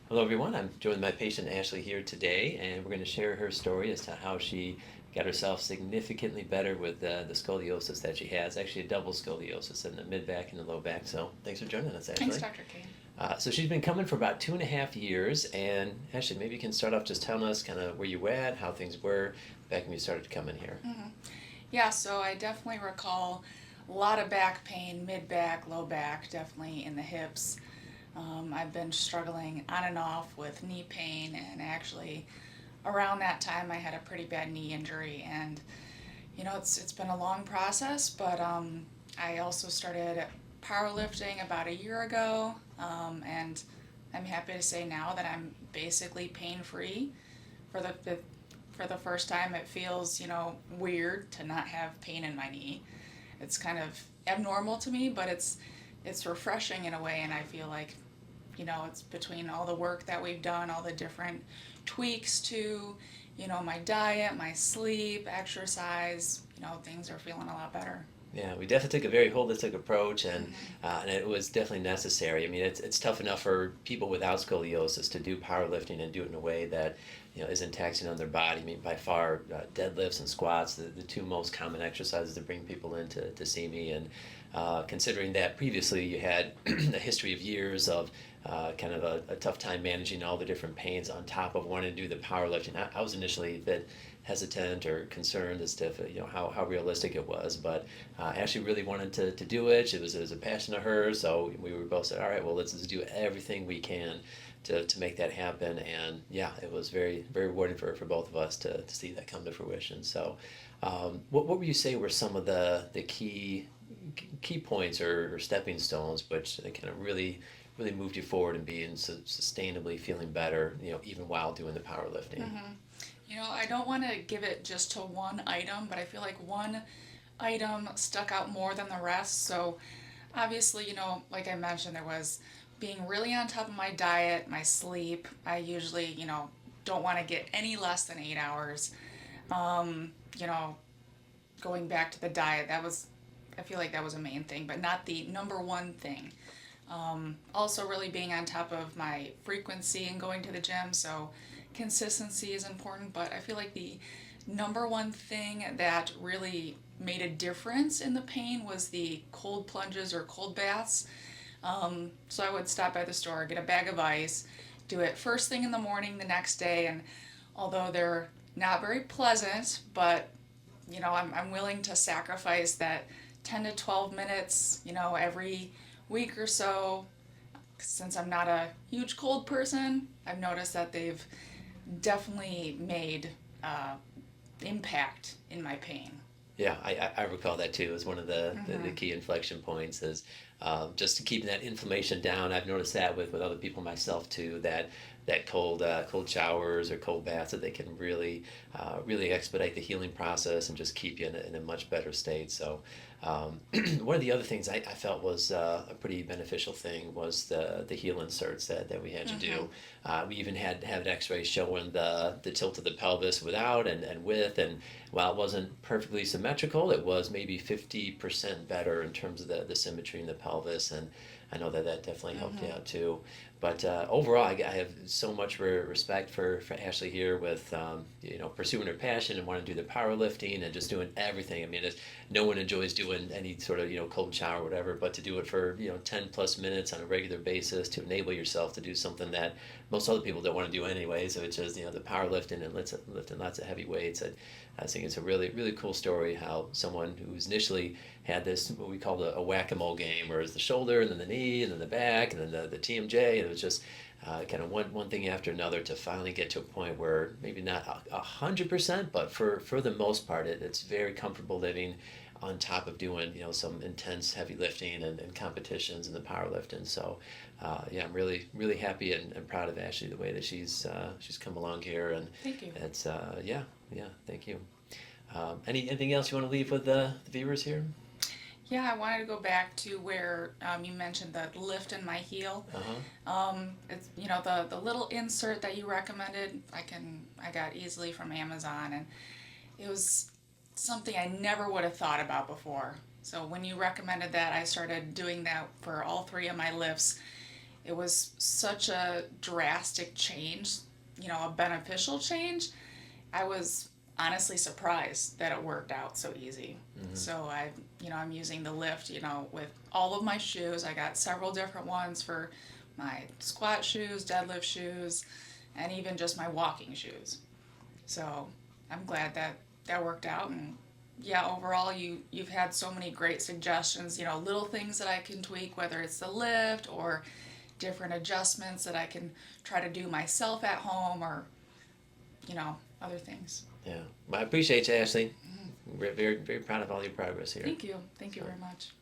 Hello, everyone. I'm joined by my patient Ashley here today, and we're going to share her story as to how she got herself significantly better with the scoliosis that she has. Actually, a double scoliosis in the mid back and the low back. So, thanks for joining us, Thanks, Ashley. Dr. Cain. So she's been coming for about 2.5 years, and Ashley, maybe you can start off just telling us kind of where you were at, how things were back when you started to come in here. Yeah, so I definitely recall a lot of back pain, mid back, low back, definitely in the hips. I've been struggling on and off with knee pain, and actually around that time I had a pretty bad knee injury, and it's been a long process, but I also started powerlifting about a year ago, and I'm happy to say now that I'm basically pain free for the first time. It feels weird to not have pain in my knee. It's kind of abnormal to me, but it's refreshing in a way, and I feel like it's between all the work that we've done, all the different tweaks to my diet, my sleep, exercise. Things are feeling a lot better. Yeah, we definitely took a very holistic approach, and it was definitely necessary. I mean, it's tough enough for people without scoliosis to do powerlifting and do it in a way that isn't taxing on their body. I mean, by far, deadlifts and squats, the two most common exercises to bring people in to see me. And considering that previously you had a history of years of kind of a tough time managing all the different pains on top of wanting to do the powerlifting, I was initially a bit hesitant or concerned as to how realistic it was, but Ashley really wanted to do it. It was a passion of hers, so we were both said, all right, well, let's just do everything we can to make that happen. And yeah, it was very very rewarding for both of us to see that come to fruition. So what would you say were some of the key points or stepping stones which kind of really moved you forward and being sustainably feeling better, even while doing the powerlifting? I don't want to give it just to one item, but I feel like one item stuck out more than the rest. So obviously, like I mentioned, there was being really on top of my diet, my sleep. I usually, don't want to get any less than 8 hours. Um, you know, Going back to the diet, I feel like that was a main thing, but not the number one thing. Also, really being on top of my frequency and going to the gym, so consistency is important, but I feel like the number one thing that really made a difference in the pain was the cold plunges or cold baths. So I would stop by the store, get a bag of ice, do it first thing in the morning the next day, and although they're not very pleasant, but I'm willing to sacrifice that 10 to 12 minutes, every week or so. Since I'm not a huge cold person, I've noticed that they've definitely made impact in my pain. Yeah, I recall that too as one of the key inflection points is just to keeping that inflammation down. I've noticed that with other people myself too, that cold showers or cold baths, that they can really expedite the healing process and just keep you in a much better state. So one of the other things I felt was a pretty beneficial thing was the heel inserts that we had to do. We even had to have an X-ray showing the tilt of the pelvis without and with, and while it wasn't perfectly symmetrical, it was maybe 50% better in terms of the symmetry in the pelvis, and I know that definitely helped you out too. But overall, I have so much respect for Ashley here with pursuing her passion and wanting to do the powerlifting and just doing everything. I mean, no one enjoys doing any sort of cold shower or whatever, but to do it for 10 plus minutes on a regular basis to enable yourself to do something that most other people don't want to do anyway. So it's just the powerlifting and lifting lots of heavy weights. I think it's a really really cool story how someone who's initially had this what we call a whack-a-mole game, where it's the shoulder and then the knee and then the back and then the TMJ, and it was just kind of one thing after another to finally get to a point where maybe not 100%, but for the most part, it's very comfortable living on top of doing some intense heavy lifting and competitions in the powerlifting. So yeah, I'm really really happy and proud of Ashley the way that she's come along here, and Thank you. it's yeah, thank you. Anything else you want to leave with the viewers here? Yeah, I wanted to go back to where you mentioned the lift in my heel. Uh-huh. It's the little insert that you recommended. I got easily from Amazon, and it was something I never would have thought about before. So when you recommended that, I started doing that for all three of my lifts. it was such a drastic change, a beneficial change. I was honestly surprised that it worked out so easy. So I'm using the lift, with all of my shoes. I got several different ones for my squat shoes, deadlift shoes, and even just my walking shoes. So I'm glad that that worked out. And yeah, overall, you've had so many great suggestions. Little things that I can tweak, whether it's the lift or different adjustments that I can try to do myself at home, or other things. Yeah. Well, I appreciate you, Ashley. We're very, very proud of all your progress here. Thank you. Thank you very much.